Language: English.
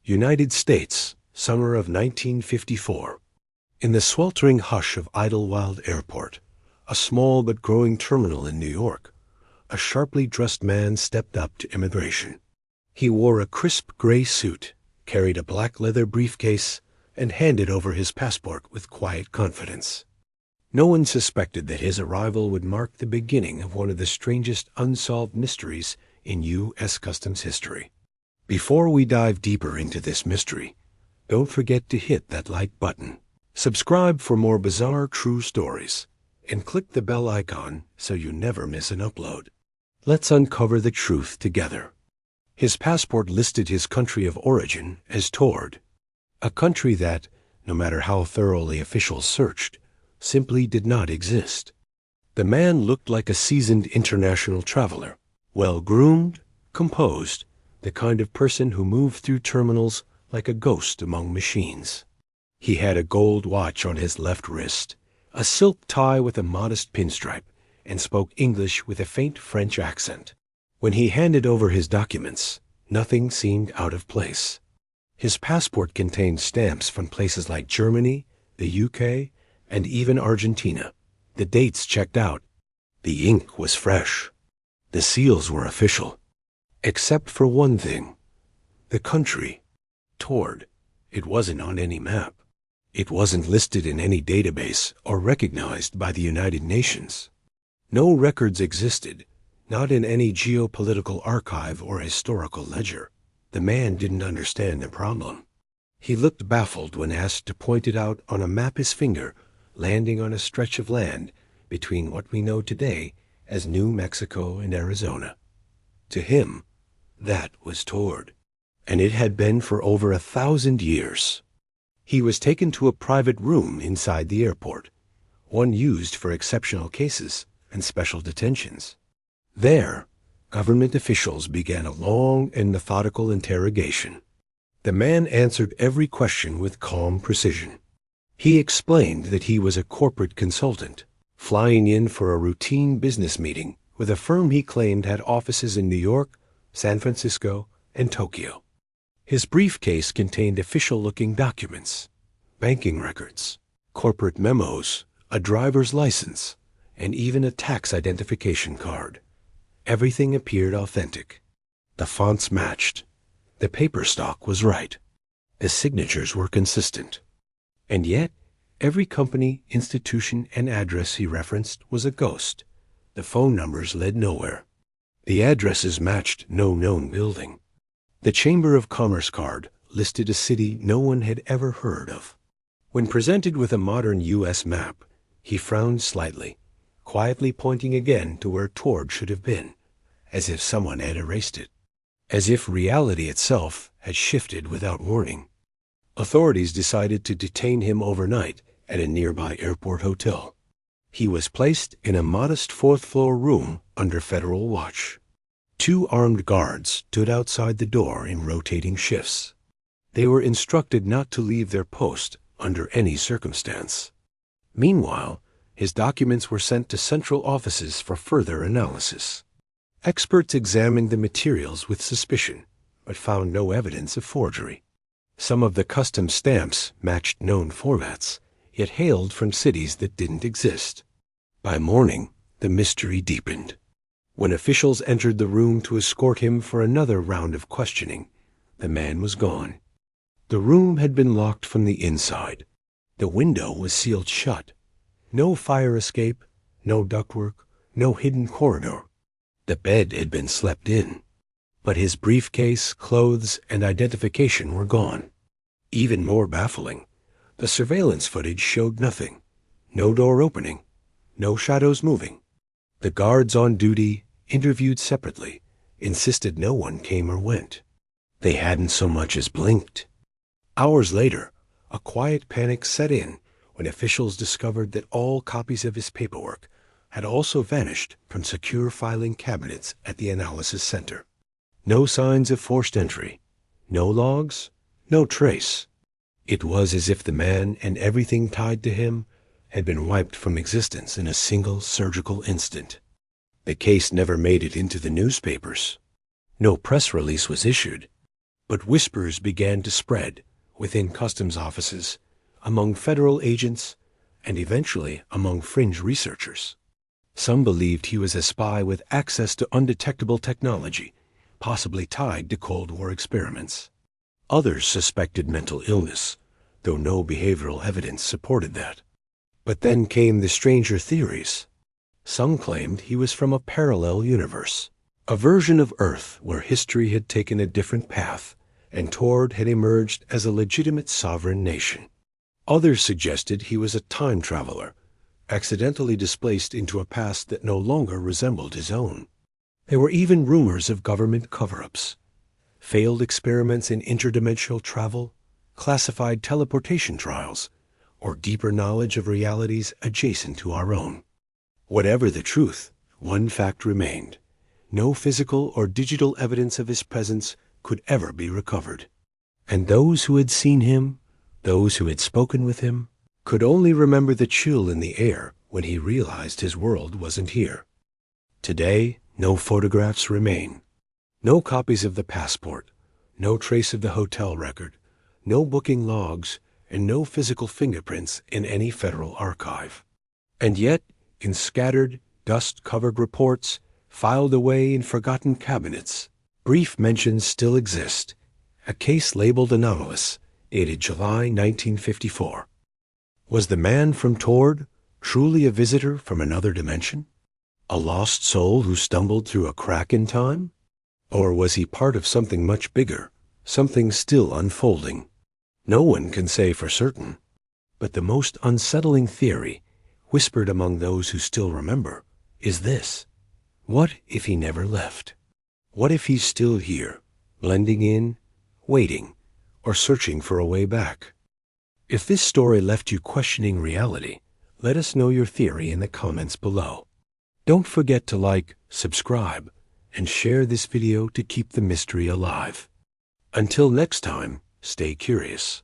United States, summer of 1954. In the sweltering hush of Idlewild Airport, a small but growing terminal in New York, a sharply dressed man stepped up to immigration. He wore a crisp gray suit, carried a black leather briefcase, and handed over his passport with quiet confidence. No one suspected that his arrival would mark the beginning of one of the strangest unsolved mysteries in U.S. Customs history. Before we dive deeper into this mystery, don't forget to hit that like button, subscribe for more bizarre true stories, and click the bell icon so you never miss an upload. Let's uncover the truth together. His passport listed his country of origin as Taured, a country that, no matter how thoroughly officials searched, simply did not exist. The man looked like a seasoned international traveler, well-groomed, composed, the kind of person who moved through terminals like a ghost among machines. He had a gold watch on his left wrist, a silk tie with a modest pinstripe, and spoke English with a faint French accent. When he handed over his documents, nothing seemed out of place. His passport contained stamps from places like Germany, the UK, and even Argentina. The dates checked out. The ink was fresh. The seals were official. Except for one thing. The country. Taured. It wasn't on any map. It wasn't listed in any database or recognized by the United Nations. No records existed, not in any geopolitical archive or historical ledger. The man didn't understand the problem. He looked baffled when asked to point it out on a map his finger, landing on a stretch of land between what we know today as New Mexico and Arizona. To him, that was Taured, and it had been for over 1,000 years. He was taken to a private room inside the airport, one used for exceptional cases and special detentions. There, government officials began a long and methodical interrogation. The man answered every question with calm precision. He explained that he was a corporate consultant, flying in for a routine business meeting with a firm he claimed had offices in New York, San Francisco, and Tokyo. His briefcase contained official-looking documents, banking records, corporate memos, a driver's license, and even a tax identification card. Everything appeared authentic. The fonts matched. The paper stock was right. The signatures were consistent. And yet, every company, institution, and address he referenced was a ghost. The phone numbers led nowhere. The addresses matched no known building. The Chamber of Commerce card listed a city no one had ever heard of. When presented with a modern U.S. map, he frowned slightly, quietly pointing again to where Taured should have been, as if someone had erased it, as if reality itself had shifted without warning. Authorities decided to detain him overnight at a nearby airport hotel. He was placed in a modest fourth-floor room under federal watch. 2 armed guards stood outside the door in rotating shifts. They were instructed not to leave their post under any circumstance. Meanwhile, his documents were sent to central offices for further analysis. Experts examined the materials with suspicion, but found no evidence of forgery. Some of the custom stamps matched known formats, yet hailed from cities that didn't exist. By morning, the mystery deepened. When officials entered the room to escort him for another round of questioning, the man was gone. The room had been locked from the inside. The window was sealed shut. No fire escape, no ductwork, no hidden corridor. The bed had been slept in, but his briefcase, clothes, and identification were gone. Even more baffling, the surveillance footage showed nothing. No door opening, no shadows moving. The guards on duty, interviewed separately, insisted no one came or went. They hadn't so much as blinked. Hours later, a quiet panic set in when officials discovered that all copies of his paperwork had also vanished from secure filing cabinets at the analysis center. No signs of forced entry, no logs, no trace. It was as if the man and everything tied to him had been wiped from existence in a single surgical instant. The case never made it into the newspapers. No press release was issued. But whispers began to spread within customs offices, among federal agents, and eventually among fringe researchers. Some believed he was a spy with access to undetectable technology, possibly tied to Cold War experiments. Others suspected mental illness, though no behavioral evidence supported that. But then came the stranger theories. Some claimed he was from a parallel universe, a version of Earth where history had taken a different path, and Taured had emerged as a legitimate sovereign nation. Others suggested he was a time traveler, accidentally displaced into a past that no longer resembled his own. There were even rumors of government cover-ups, failed experiments in interdimensional travel, classified teleportation trials, or deeper knowledge of realities adjacent to our own. Whatever the truth, one fact remained. No physical or digital evidence of his presence could ever be recovered. And those who had seen him, those who had spoken with him, could only remember the chill in the air when he realized his world wasn't here. Today, no photographs remain. No copies of the passport, no trace of the hotel record, no booking logs, and no physical fingerprints in any federal archive. And yet, in scattered, dust-covered reports, filed away in forgotten cabinets, brief mentions still exist. A case labeled anomalous, dated July 1954. Was the man from Taured truly a visitor from another dimension? A lost soul who stumbled through a crack in time? Or was he part of something much bigger, something still unfolding? No one can say for certain. But the most unsettling theory, whispered among those who still remember, is this. What if he never left? What if he's still here, blending in, waiting, or searching for a way back? If this story left you questioning reality, let us know your theory in the comments below. Don't forget to like, subscribe, and share this video to keep the mystery alive. Until next time, stay curious.